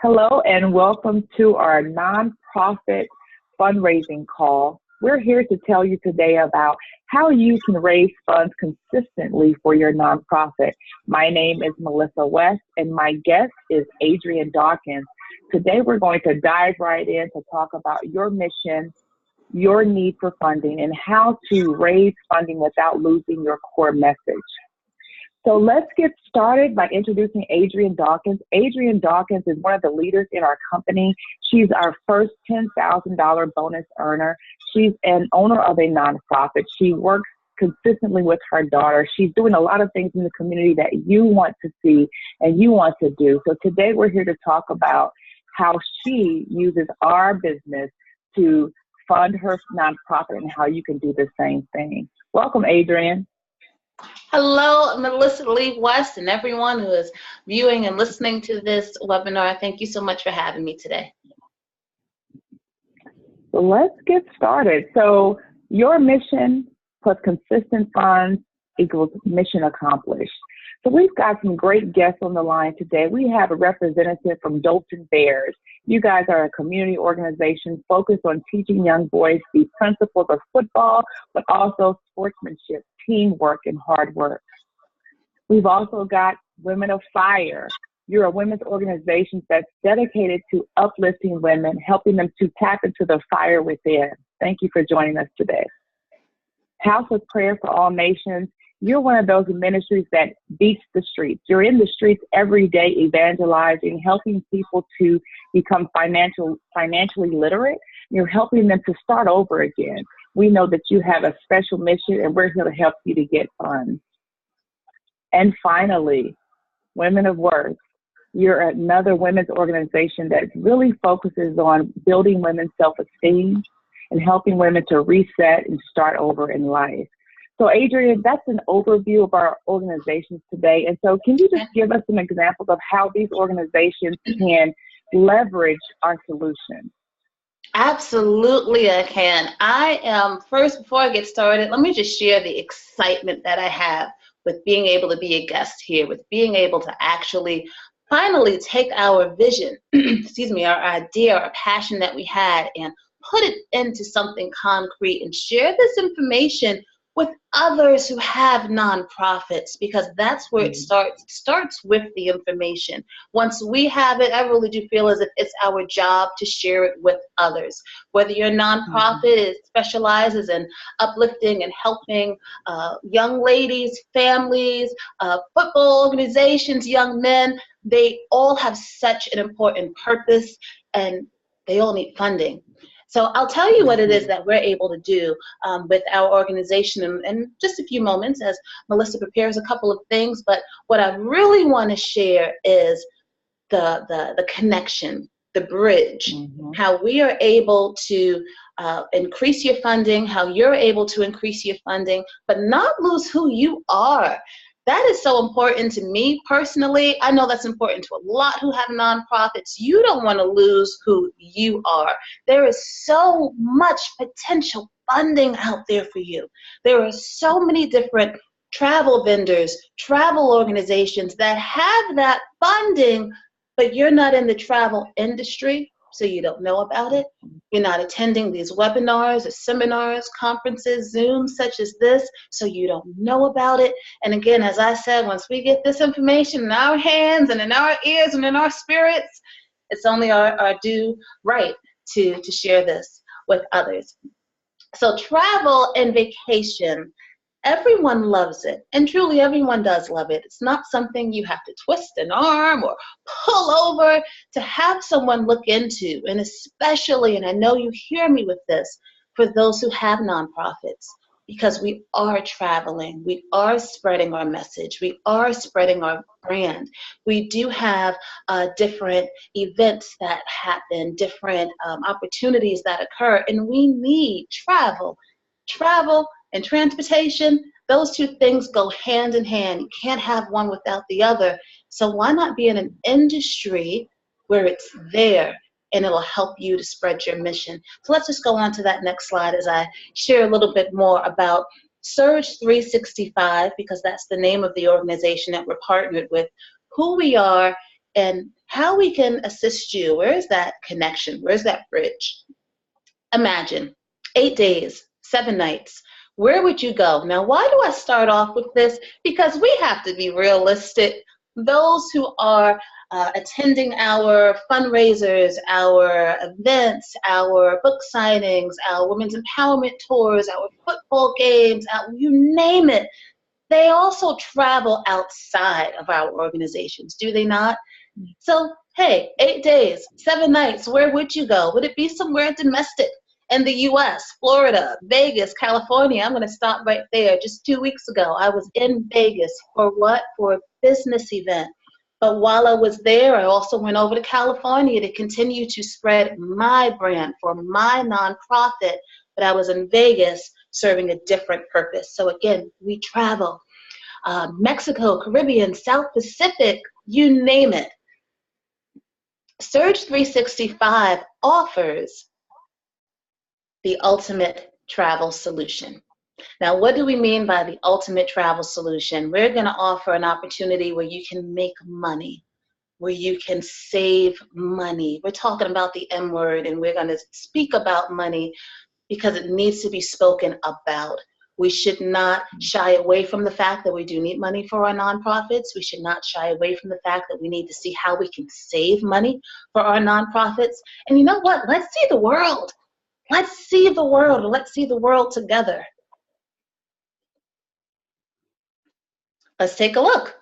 Hello and welcome to our nonprofit fundraising call. We're here to tell you today about how you can raise funds consistently for your nonprofit. My name is Melissa West and my guest is Adrian Dawkins. Today we're going to dive right in to talk about your mission, your need for funding, and how to raise funding without losing your core message. So let's get started by introducing Adrian Dawkins. Adrian Dawkins is one of the leaders in our company. She's our first $10,000 bonus earner. She's an owner of a nonprofit. She works consistently with her daughter. She's doing a lot of things in the community that you want to see and you want to do. So today we're here to talk about how she uses our business to fund her nonprofit and how you can do the same thing. Welcome, Adrian. Hello, Melissa Lee West, and everyone who is viewing and listening to this webinar. Thank you so much for having me today. So let's get started. So your mission plus consistent funds equals mission accomplished. So we've got some great guests on the line today. We have a representative from Dolton Bears. You guys are a community organization focused on teaching young boys the principles of football, but also sportsmanship, teamwork, and hard work. We've also got Women of Fire. You're a women's organization that's dedicated to uplifting women, helping them to tap into the fire within. Thank you for joining us today. House of Prayer for All Nations. You're one of those ministries that beats the streets. You're in the streets every day evangelizing, helping people to become financially literate. You're helping them to start over again. We know that you have a special mission and we're here to help you to get funds. And finally, Women of Worth. You're another women's organization that really focuses on building women's self-esteem and helping women to reset and start over in life. So Adrian, that's an overview of our organizations today. And so can you just give us some examples of how these organizations can leverage our solution? Absolutely, I can. First, before I get started, let me just share the excitement that I have with being able to be a guest here, with being able to actually finally take our vision, our idea, our passion that we had and put it into something concrete and share this information with others who have nonprofits, because that's where it starts. It starts with the information. Once we have it, I really do feel as if it's our job to share it with others. Whether your nonprofit specializes in uplifting and helping young ladies, families, football organizations, young men, they all have such an important purpose and they all need funding. So I'll tell you what it is that we're able to do with our organization in just a few moments as Melissa prepares a couple of things. But what I really want to share is the connection, the bridge, how we are able to increase your funding, how you're able to increase your funding, but not lose who you are. That is so important to me personally. I know that's important to a lot who have nonprofits. You don't want to lose who you are. There is so much potential funding out there for you. There are so many different travel vendors, travel organizations that have that funding, but you're not in the travel industry, so you don't know about it. You're not attending these webinars or seminars, conferences, Zooms such as this, so you don't know about it. And again, as I said, once we get this information in our hands and in our ears and in our spirits, it's only our due right to share this with others. So travel and vacation, everyone loves it, and truly everyone does love it. It's not something you have to twist an arm or pull over to have someone look into, and especially, and I know you hear me with this, for those who have nonprofits, because we are traveling, we are spreading our message, we are spreading our brand. We do have different events that happen, different opportunities that occur, and we need travel and transportation. Those two things go hand in hand. You can't have one without the other. So why not be in an industry where it's there and it'll help you to spread your mission? So let's just go on to that next slide as I share a little bit more about Surge 365, because that's the name of the organization that we're partnered with, who we are, and how we can assist you. Where is that connection? Where's that bridge? Imagine 8 days, 7 nights. Where would you go? Now, why do I start off with this? Because we have to be realistic. Those who are attending our fundraisers, our events, our book signings, our women's empowerment tours, our football games, you name it, they also travel outside of our organizations, do they not? So, hey, 8 days, 7 nights, where would you go? Would it be somewhere domestic in the US, Florida, Vegas, California? I'm going to stop right there. Just 2 weeks ago, I was in Vegas for what? For a business event. But while I was there, I also went over to California to continue to spread my brand for my nonprofit. But I was in Vegas serving a different purpose. So again, we travel. Mexico, Caribbean, South Pacific, you name it. Surge 365 offers the ultimate travel solution. Now, what do we mean by the ultimate travel solution? We're going to offer an opportunity where you can make money, where you can save money. We're talking about the M word, and we're going to speak about money because it needs to be spoken about. We should not shy away from the fact that we do need money for our nonprofits. We should not shy away from the fact that we need to see how we can save money for our nonprofits. And you know what? Let's see the world. Let's see the world. Let's see the world together. Let's take a look.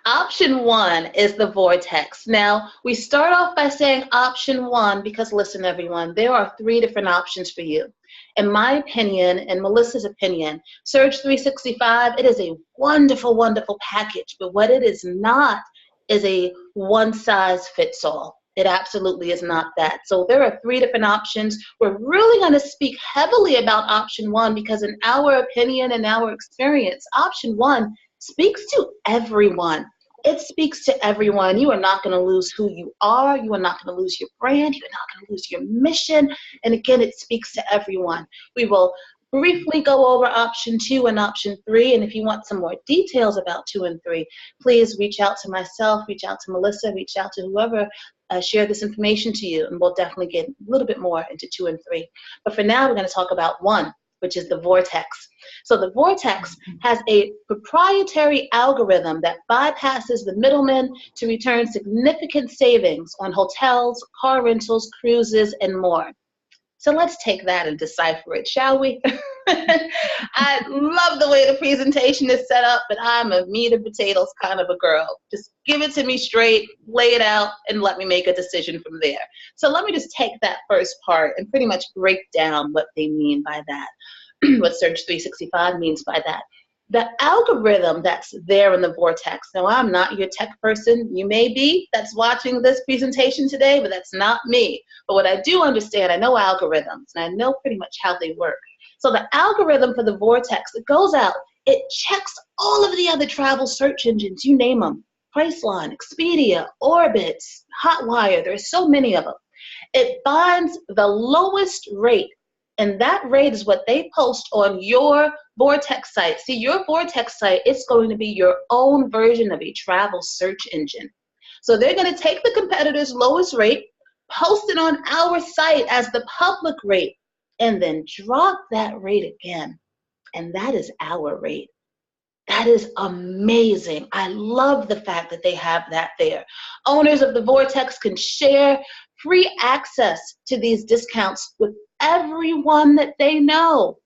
Option 1 is the vortex. Now, we start off by saying option 1 because, listen, everyone, there are 3 different options for you. In my opinion, and Melissa's opinion, Surge 365, it is a wonderful, wonderful package, but what it is not is a one-size-fits-all. It absolutely is not that. So there are 3 different options. We're really going to speak heavily about option 1 because in our opinion and our experience, option 1 speaks to everyone. It speaks to everyone. You are not going to lose who you are. You are not going to lose your brand. You are not going to lose your mission. And again, it speaks to everyone. We will briefly go over option 2 and option 3. And if you want some more details about 2 and 3, please reach out to myself, reach out to Melissa, reach out to whoever shared this information to you. And we'll definitely get a little bit more into 2 and 3. But for now, we're going to talk about 1, which is the vortex. So the vortex has a proprietary algorithm that bypasses the middlemen to return significant savings on hotels, car rentals, cruises, and more. So let's take that and decipher it, shall we? I love the way the presentation is set up, but I'm a meat and potatoes kind of a girl. Just give it to me straight, lay it out, and let me make a decision from there. So let me just take that first part and pretty much break down what they mean by that, what Surge 365 means by that. The algorithm that's there in the vortex. Now, I'm not your tech person. You may be that's watching this presentation today, but that's not me. But what I do understand, I know algorithms, and I know pretty much how they work. So the algorithm for the vortex, it goes out, it checks all of the other travel search engines, you name them, Priceline, Expedia, Orbitz, Hotwire, there's so many of them. It finds the lowest rate, and that rate is what they post on your vortex site. See, your vortex site, it's going to be your own version of a travel search engine. So they're going to take the competitor's lowest rate, post it on our site as the public rate, and then drop that rate again. And that is our rate. That is amazing. I love the fact that they have that there. Owners of the vortex can share free access to these discounts with everyone that they know.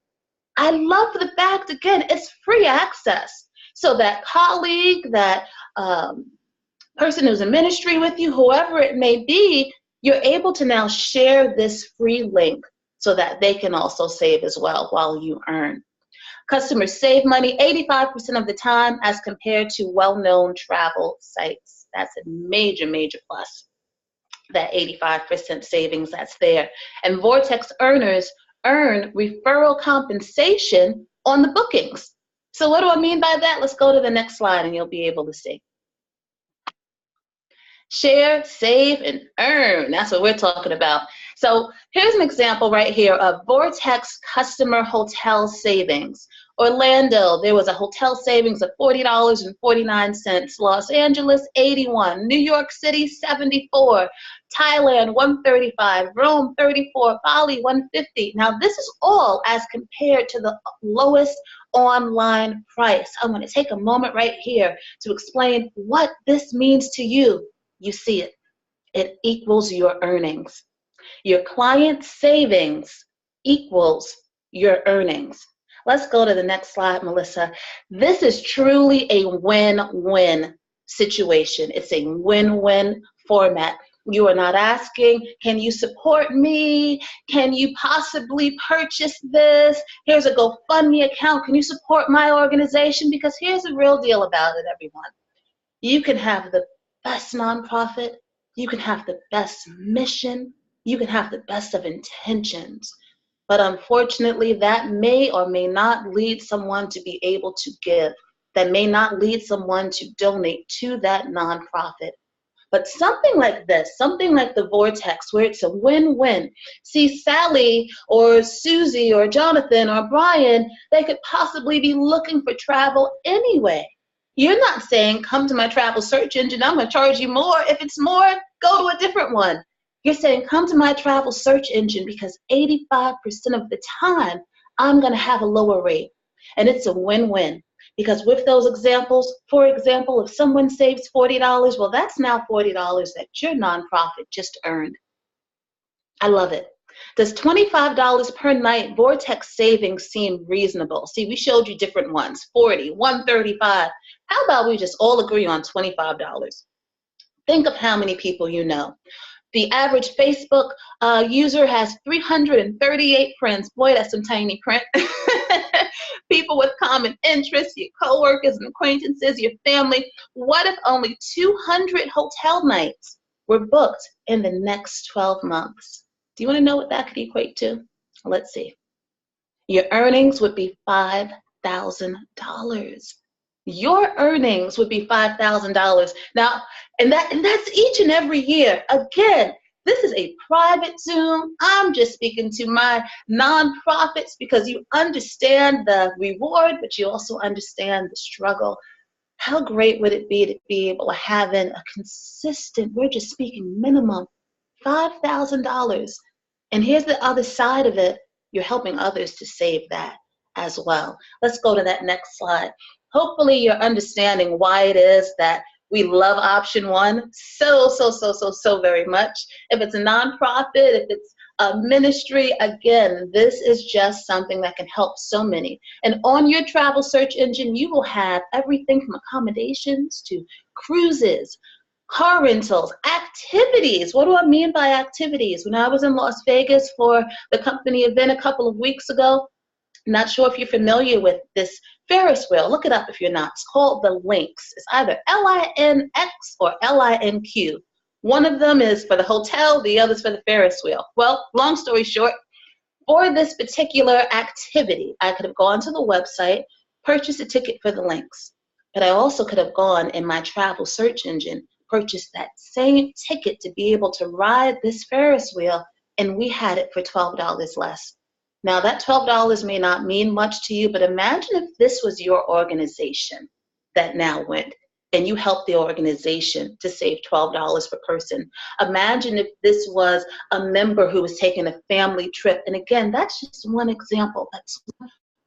I love the fact, again, it's free access. So that colleague, that person who's in ministry with you, whoever it may be, you're able to now share this free link so that they can also save as well while you earn. Customers save money 85% of the time as compared to well-known travel sites. That's a major, major plus, that 85% savings that's there. And Vortex earners earn referral compensation on the bookings. So what do I mean by that? Let's go to the next slide and you'll be able to see. Share, save, and earn. That's what we're talking about. So here's an example right here of Vortex customer hotel savings. Orlando, there was a hotel savings of $40.49. Los Angeles, 81. New York City, 74. Thailand, 135. Rome, 34. Bali, 150. Now, this is all as compared to the lowest online price. I'm going to take a moment right here to explain what this means to you. You see it. It equals your earnings. Your client savings equals your earnings. Let's go to the next slide, Melissa. This is truly a win-win situation. It's a win-win format. You are not asking, can you support me? Can you possibly purchase this? Here's a GoFundMe account. Can you support my organization? Because here's the real deal about it, everyone. You can have the best nonprofit. You can have the best mission. You can have the best of intentions. But unfortunately, that may or may not lead someone to be able to give. That may not lead someone to donate to that nonprofit. But something like this, something like the Vortex, where it's a win-win. See, Sally or Susie or Jonathan or Brian, they could possibly be looking for travel anyway. You're not saying, come to my travel search engine, I'm going to charge you more. If it's more, go to a different one. You're saying, come to my travel search engine because 85% of the time, I'm going to have a lower rate. And it's a win-win. Because with those examples, for example, if someone saves $40, well, that's now $40 that your nonprofit just earned. I love it. Does $25 per night Vortex savings seem reasonable? See, we showed you different ones, 40, 135. How about we just all agree on $25? Think of how many people you know. The average Facebook user has 338 friends. Boy, that's some tiny print. People with common interests, your coworkers and acquaintances, your family. What if only 200 hotel nights were booked in the next 12 months? Do you want to know what that could equate to? Let's see. Your earnings would be $5,000. Your earnings would be $5,000. Now, and that's each and every year. Again, this is a private Zoom. I'm just speaking to my nonprofits because you understand the reward, but you also understand the struggle. How great would it be to be able to have in a consistent, we're just speaking minimum, $5,000. And here's the other side of it. You're helping others to save that as well. Let's go to that next slide. Hopefully you're understanding why it is that we love option one so very much. If it's a nonprofit, if it's a ministry, again, this is just something that can help so many. And on your travel search engine, you will have everything from accommodations to cruises, car rentals, activities. What do I mean by activities? When I was in Las Vegas for the company event a couple of weeks ago, not sure if you're familiar with this Ferris wheel. Look it up if you're not. It's called the Lynx. It's either L-I-N-X or L-I-N-Q. One of them is for the hotel, the other's for the Ferris wheel. Well, long story short, for this particular activity, I could have gone to the website, purchased a ticket for the Lynx, but I also could have gone in my travel search engine, purchased that same ticket to be able to ride this Ferris wheel, and we had it for $12 less. Now, that $12 may not mean much to you, but imagine if this was your organization that now went and you helped the organization to save $12 per person. Imagine if this was a member who was taking a family trip. And again, that's just one example. That's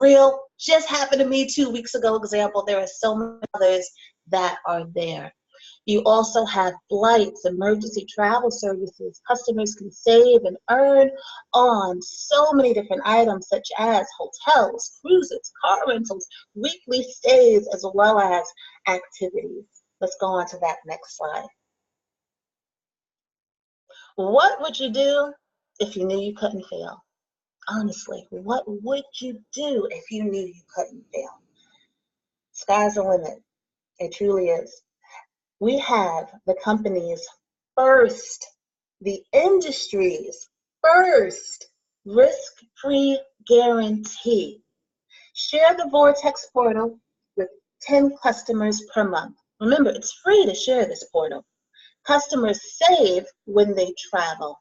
real, just happened to me 2 weeks ago example. There are so many others that are there. You also have flights, emergency travel services. Customers can save and earn on so many different items such as hotels, cruises, car rentals, weekly stays, as well as activities. Let's go on to that next slide. What would you do if you knew you couldn't fail? Honestly, what would you do if you knew you couldn't fail? Sky's the limit. It truly is. We have the company's first, the industry's first risk-free guarantee. Share the Vortex portal with 10 customers per month. Remember, it's free to share this portal. Customers save when they travel.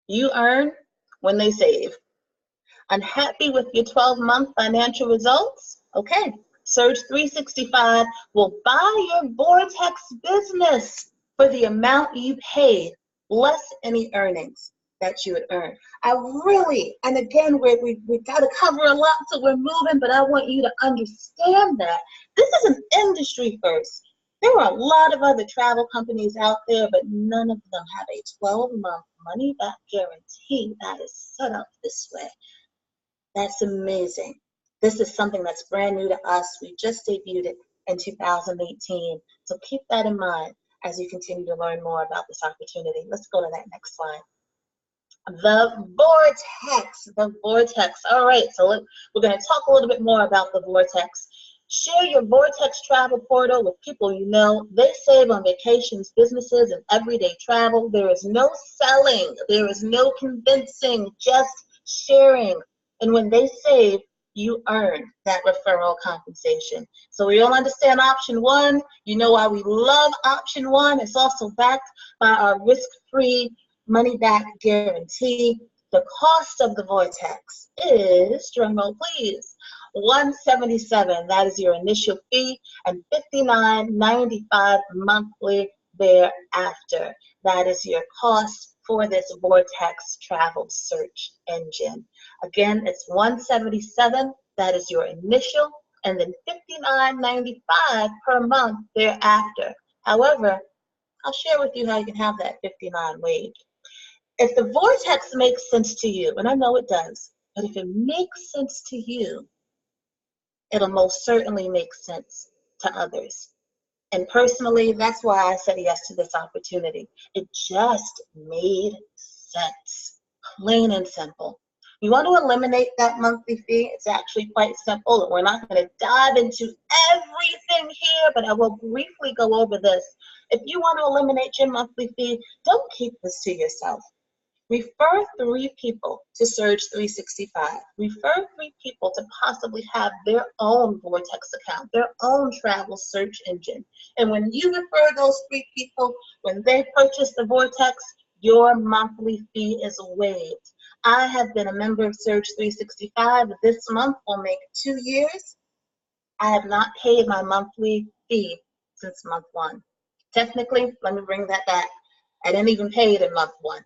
You earn when they save. Unhappy with your 12-month financial results? Okay, Surge 365 will buy your Vortex business for the amount you paid, less any earnings that you would earn. I really, and again, we got to cover a lot, so we're moving, but I want you to understand that this is an industry first. There are a lot of other travel companies out there, but none of them have a 12-month money-back guarantee that is set up this way. That's amazing. This is something that's brand new to us. We just debuted it in 2018. So keep that in mind as you continue to learn more about this opportunity. Let's go to that next slide. The Vortex. All right, so we're going to talk a little bit more about the Vortex. Share your Vortex travel portal with people you know. They save on vacations, businesses, and everyday travel. There is no selling. There is no convincing, just sharing. And when they save, you earn that referral compensation. So we all understand option one. You know why we love option one. It's also backed by our risk-free money-back guarantee. The cost of the Vortex is, drumroll please, $177. That is your initial fee, and $59.95 monthly thereafter. That is your cost for this Vortex travel search engine. Again, it's $177. That is your initial, and then $59.95 per month thereafter. However, I'll share with you how you can have that $59 waived. If the Vortex makes sense to you, and I know it does, but if it makes sense to you, it'll most certainly make sense to others. And personally, that's why I said yes to this opportunity. It just made sense, plain and simple. You want to eliminate that monthly fee? It's actually quite simple. We're not going to dive into everything here, but I will briefly go over this. If you want to eliminate your monthly fee, don't keep this to yourself. Refer 3 people to Surge 365. Refer 3 people to possibly have their own Vortex account, their own travel search engine. And when you refer those 3 people, when they purchase the Vortex, your monthly fee is waived. I have been a member of Surge 365. This month will make 2 years. I have not paid my monthly fee since month 1. Technically, let me bring that back. I didn't even pay it in month 1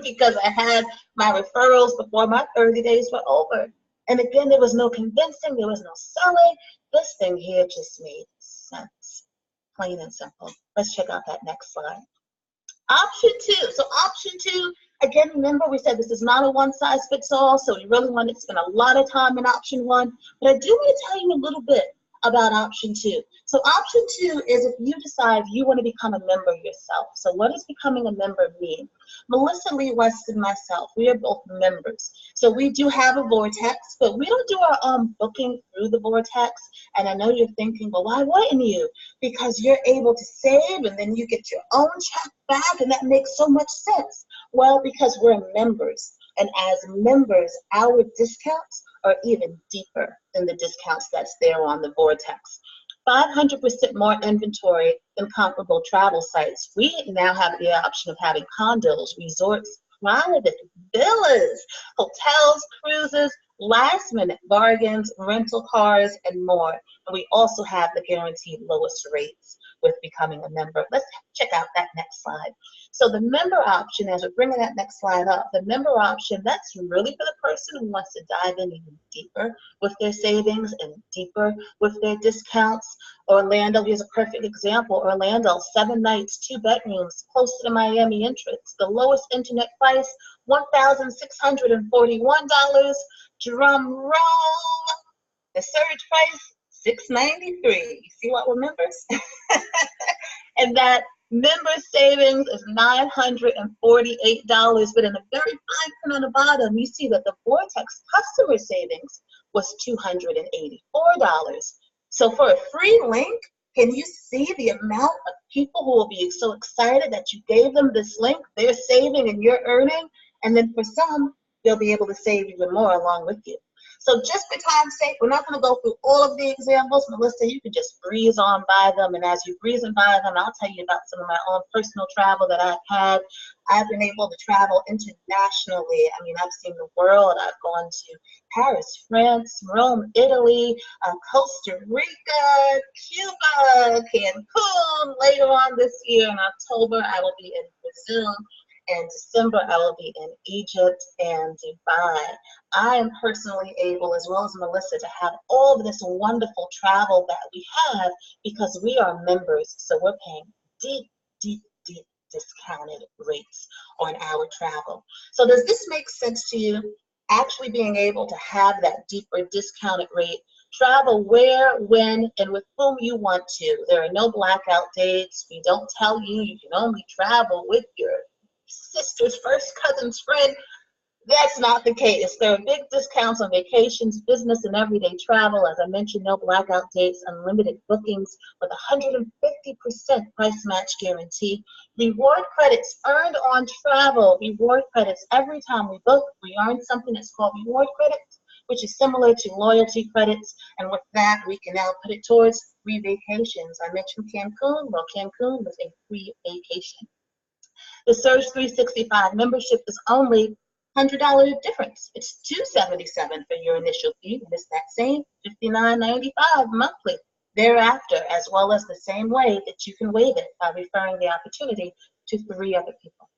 because I had my referrals before my 30 days were over. And again, there was no convincing, there was no selling. This thing here just made sense, plain and simple. Let's check out that next slide. Option 2. So option 2, again, remember we said this is not a one-size-fits-all, so you really want to spend a lot of time in option 1. But I do want to tell you a little bit about option 2. So option 2 is if you decide you want to become a member yourself. So what does becoming a member mean? Melissa Lee West and myself, we are both members. So we do have a Vortex, but we don't do our own booking through the Vortex. And I know you're thinking, well, why wouldn't you? Because you're able to save and then you get your own check back, and that makes so much sense. Well, because we're members. And as members, our discounts are even deeper than the discounts that's there on the Vortex. 500% more inventory than comparable travel sites. We now have the option of having condos, resorts, private villas, hotels, cruises, last-minute bargains, rental cars, and more. And we also have the guaranteed lowest rates with becoming a member. Let's check out that next slide. So the member option, as we're bringing that next slide up, the member option, that's really for the person who wants to dive in even deeper with their savings and deeper with their discounts. Orlando, here's a perfect example. Orlando, 7 nights, 2 bedrooms, close to the Miami entrance. The lowest internet price, $1,641. Drum roll. The surge price, $693. You see what we're members? And that member savings is $948. But in the very fine print on the bottom, you see that the Vortex customer savings was $284. So for a free link, can you see the amount of people who will be so excited that you gave them this link? They're saving and you're earning. And then for some, they'll be able to save even more along with you. So just for time's sake, we're not going to go through all of the examples. Melissa, you can just breeze on by them. And as you breeze on by them, I'll tell you about some of my own personal travel that I've had. I've been able to travel internationally. I mean, I've seen the world. I've gone to Paris, France, Rome, Italy, Costa Rica, Cuba, Cancun. Later on this year in October, I will be in Brazil. In December, I will be in Egypt and Dubai. I am personally able, as well as Melissa, to have all of this wonderful travel that we have because we are members. So we're paying deep, deep, deep discounted rates on our travel. So does this make sense to you? Actually being able to have that deeper discounted rate, travel where, when, and with whom you want to. There are no blackout dates. We don't tell you you can only travel with your sister's first cousin's friend. That's not the case. There are big discounts on vacations, business, and everyday travel. As I mentioned, no blackout dates, unlimited bookings with 150% price match guarantee. Reward credits earned on travel. Reward credits every time we book. We earn something that's called reward credits, which is similar to loyalty credits. And with that, we can now put it towards free vacations. I mentioned Cancun. Well, Cancun was a free vacation. The Surge 365 membership is only $100 difference. It's $277 for your initial fee, and it's that same $59.95 monthly thereafter, as well as the same way that you can waive it by referring the opportunity to 3 other people.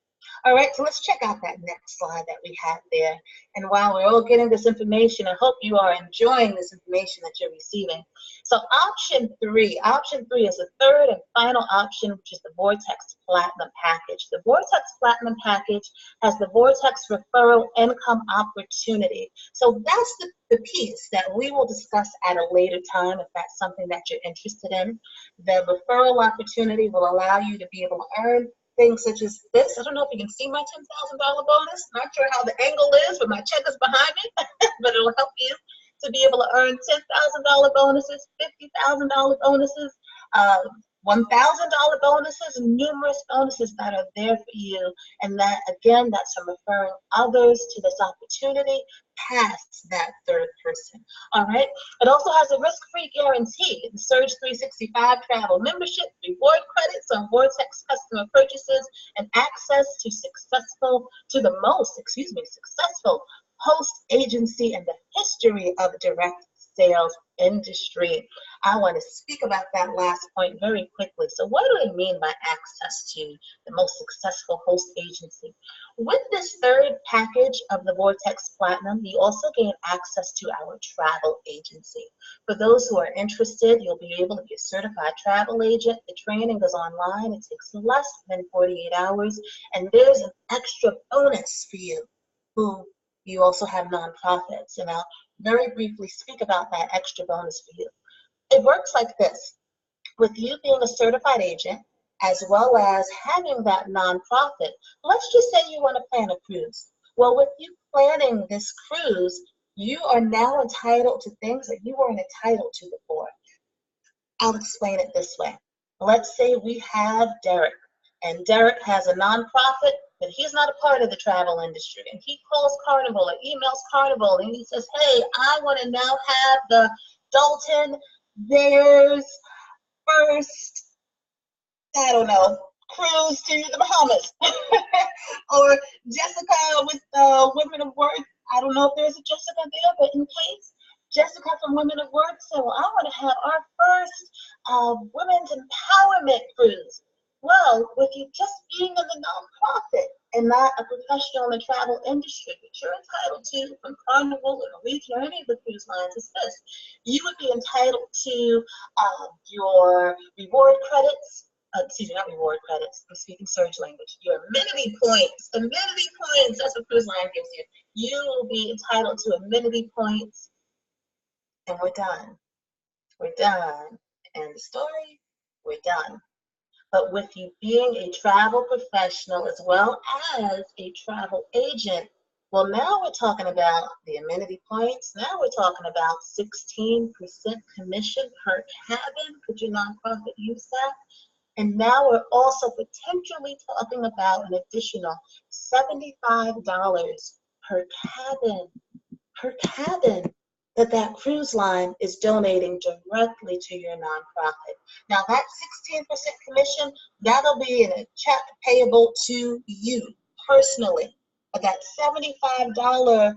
All right, so let's check out that next slide that we have there. And while we're all getting this information, I hope you are enjoying this information that you're receiving. So option three is the third and final option, which is the Vortex Platinum Package. The Vortex Platinum Package has the Vortex Referral Income Opportunity. So that's the piece that we will discuss at a later time if that's something that you're interested in. The referral opportunity will allow you to be able to earn things such as this. I don't know if you can see my $10,000 bonus. Not sure how the angle is, but my check is behind me, but it'll help you to be able to earn $10,000 bonuses, $50,000 bonuses, $1,000 bonuses, and numerous bonuses that are there for you. And that, again, that's from referring others to this opportunity past that third person. All right. It also has a risk-free guarantee. The Surge 365 travel membership, reward credits on Vortex customer purchases, and access to the most successful host agency in the history of the direct sales industry. I want to speak about that last point very quickly. So what do I mean by access to the most successful host agency? With this third package of the Vortex Platinum, you also gain access to our travel agency. For those who are interested, you'll be able to be a certified travel agent. The training is online. It takes less than 48 hours. And there's an extra bonus for you who you also have nonprofits. And I'll very briefly speak about that extra bonus for you. It works like this. With you being a certified agent, as well as having that nonprofit, let's just say you want to plan a cruise. Well, with you planning this cruise, you are now entitled to things that you weren't entitled to before. I'll explain it this way. Let's say we have Derek, and Derek has a nonprofit, but he's not a part of the travel industry. And he calls Carnival or emails Carnival, and he says, hey, I want to now have the Dalton Bears first, I don't know, cruise to the Bahamas. Or Jessica with Women of Worth. I don't know if there's a Jessica there, but in case, Jessica from Women of Worth said, well, I want to have our first women's empowerment cruise. Well, with you just being in the nonprofit and not a professional in the travel industry, what you're entitled to from Carnival or Norwegian or any of the cruise lines is this. You would be entitled to your reward credits, not reward credits, I'm speaking Surge language, your amenity points, that's what cruise line gives you. You will be entitled to amenity points, and we're done. We're done. And the story, we're done. But with you being a travel professional as well as a travel agent, well, now we're talking about the amenity points. Now we're talking about 16% commission per cabin. Could your nonprofit use that? And now we're also potentially talking about an additional $75 per cabin. that cruise line is donating directly to your nonprofit. Now that 16% commission, that'll be in a check payable to you personally. But that $75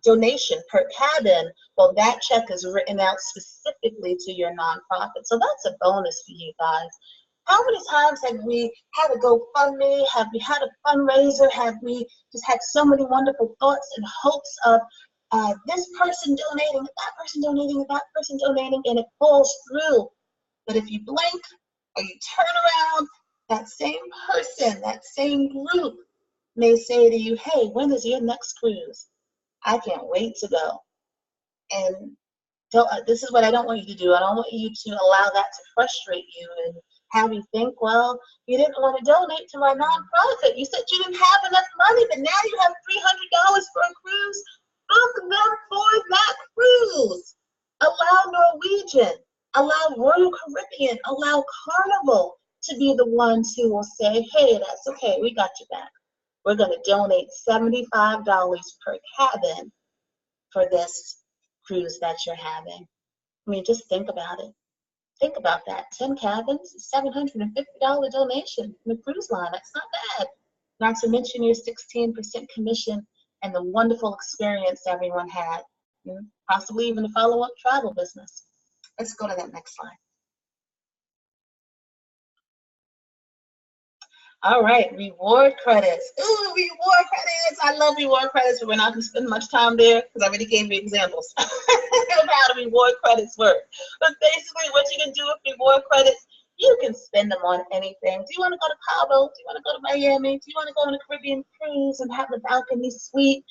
donation per cabin, well, that check is written out specifically to your nonprofit. So that's a bonus for you guys. How many times have we had a GoFundMe? Have we had a fundraiser? Have we just had so many wonderful thoughts and hopes of this person donating, that person donating, that person donating, and it falls through. But if you blink or you turn around, that same person, that same group may say to you, hey, when is your next cruise? I can't wait to go. And this is what I don't want you to do. I don't want you to allow that to frustrate you and have you think, well, you didn't want to donate to my nonprofit. You said you didn't have enough money, but now you have $300 for a cruise. Book them for that cruise. Allow Norwegian, allow Royal Caribbean, allow Carnival to be the ones who will say, hey, that's okay, we got you back. We're going to donate $75 per cabin for this cruise that you're having. I mean, just think about it. Think about that. 10 cabins, $750 donation from the cruise line. That's not bad. Not to mention your 16% commission and the wonderful experience everyone had. Possibly even a follow-up travel business. Let's go to that next slide. All right, reward credits. Ooh, reward credits. I love reward credits, but we're not going to spend much time there because I already gave you examples of how the reward credits work. But basically, what you can do with reward credits, you can spend them on anything. Do you want to go to Cabo? Do you want to go to Miami? Do you want to go on a Caribbean cruise and have the balcony suite?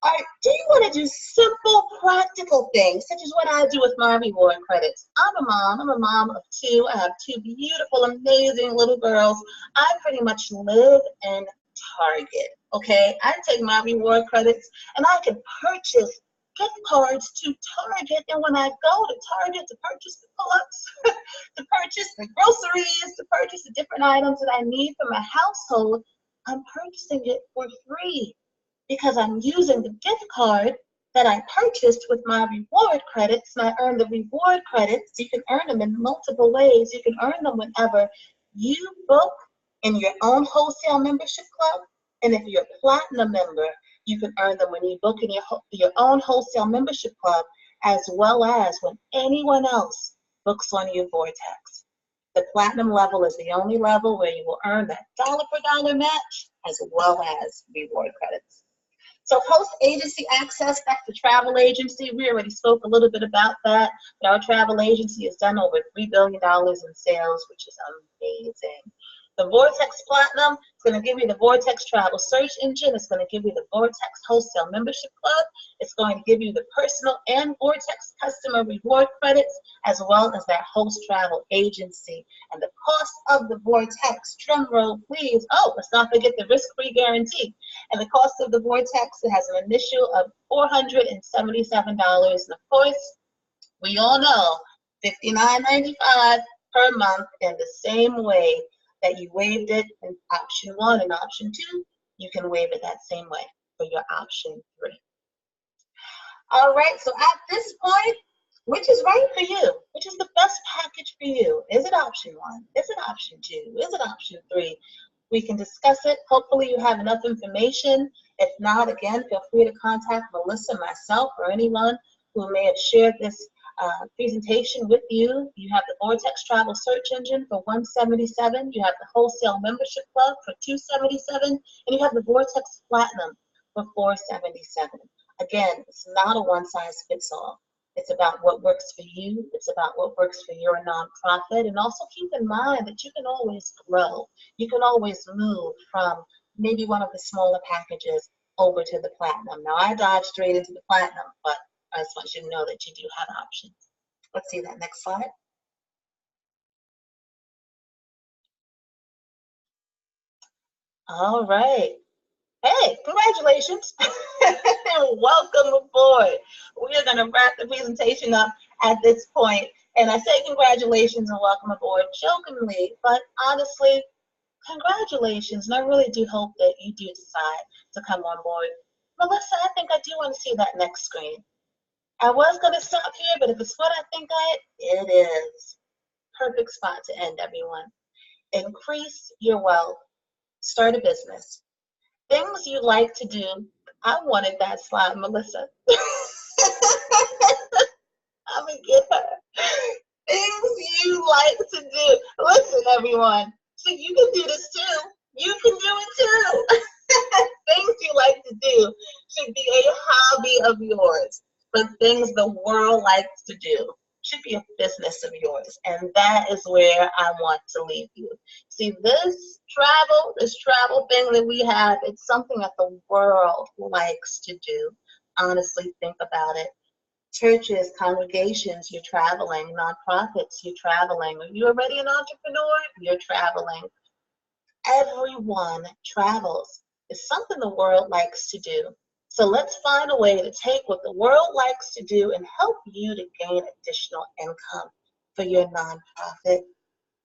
Or do you want to do simple, practical things, such as what I do with my reward credits? I'm a mom of two. I have two beautiful, amazing little girls. I pretty much live in Target, okay? I take my reward credits and I can purchase gift cards to Target. And when I go to Target to purchase the pull-ups, to purchase the groceries, to purchase the different items that I need for my household, I'm purchasing it for free, because I'm using the gift card that I purchased with my reward credits, and I earn the reward credits. You can earn them in multiple ways. You can earn them whenever you book in your own wholesale membership club, and if you're a platinum member, you can earn them when you book in your own wholesale membership club, as well as when anyone else books on your Vortex. The platinum level is the only level where you will earn that dollar for dollar match, as well as reward credits. So host agency access, that's the travel agency. We already spoke a little bit about that. But our travel agency has done over $3 billion in sales, which is amazing. The Vortex Platinum is going to give you the Vortex Travel Search Engine. It's going to give you the Vortex Wholesale Membership Club. It's going to give you the personal and Vortex customer reward credits, as well as that host travel agency. And the cost of the Vortex, drum roll please. Oh, let's not forget the risk-free guarantee. And the cost of the Vortex, it has an initial of $477. And of course, we all know $59.95 per month, in the same way that you waived it in option 1 and option 2, you can waive it that same way for your option 3. All right, so at this point, which is right for you? Which is the best package for you? Is it option 1? Is it option 2? Is it option 3? We can discuss it. Hopefully you have enough information. If not, again, feel free to contact Melissa, myself, or anyone who may have shared this presentation with you. You have the Vortex Travel Search Engine for $177. You have the Wholesale Membership Club for $277, and you have the Vortex Platinum for $477. Again, it's not a one-size-fits-all. It's about what works for you. It's about what works for your nonprofit. And also keep in mind that you can always grow. You can always move from maybe one of the smaller packages over to the Platinum. Now, I dodged straight into the Platinum, but I just want you to know that you do have options. Let's see that next slide. All right. Hey, congratulations. Welcome aboard. We are going to wrap the presentation up at this point. And I say congratulations and welcome aboard jokingly, but honestly, congratulations. And I really do hope that you do decide to come on board. Melissa, I think I do want to see that next screen. I was going to stop here, but if it's what I think it is. Perfect spot to end, everyone. Increase your wealth. Start a business. Things you like to do. I wanted that slide, Melissa. I'm going to get her. Things you like to do. Listen, everyone. So you can do this too. You can do it too. Things you like to do should be a hobby of yours, but things the world likes to do should be a business of yours. And that is where I want to leave you. See, this travel thing that we have, it's something that the world likes to do. Honestly, think about it. Churches, congregations, you're traveling. Nonprofits, you're traveling. Are you already an entrepreneur? You're traveling. Everyone travels. It's something the world likes to do. So let's find a way to take what the world likes to do and help you to gain additional income for your nonprofit.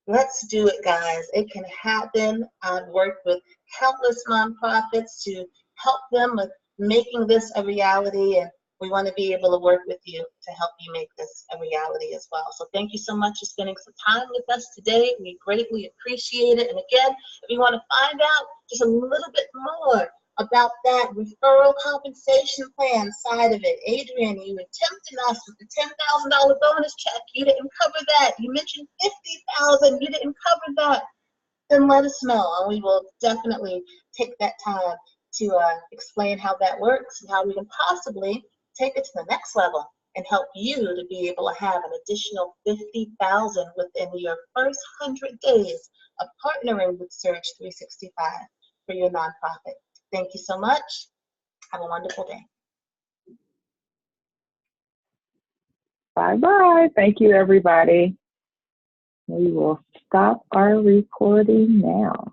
Let's do it, guys. It can happen. I've worked with countless nonprofits to help them with making this a reality, and we want to be able to work with you to help you make this a reality as well. So thank you so much for spending some time with us today. We greatly appreciate it. And again, if you want to find out just a little bit more about that referral compensation plan side of it, Adrian, you were tempting us with the $10,000 bonus check. You didn't cover that. You mentioned $50,000. You didn't cover that. Then let us know, and we will definitely take that time to explain how that works and how we can possibly take it to the next level and help you to be able to have an additional $50,000 within your first 100 days of partnering with Surge 365 for your nonprofit. Thank you so much. Have a wonderful day. Bye-bye. Thank you, everybody. We will stop our recording now.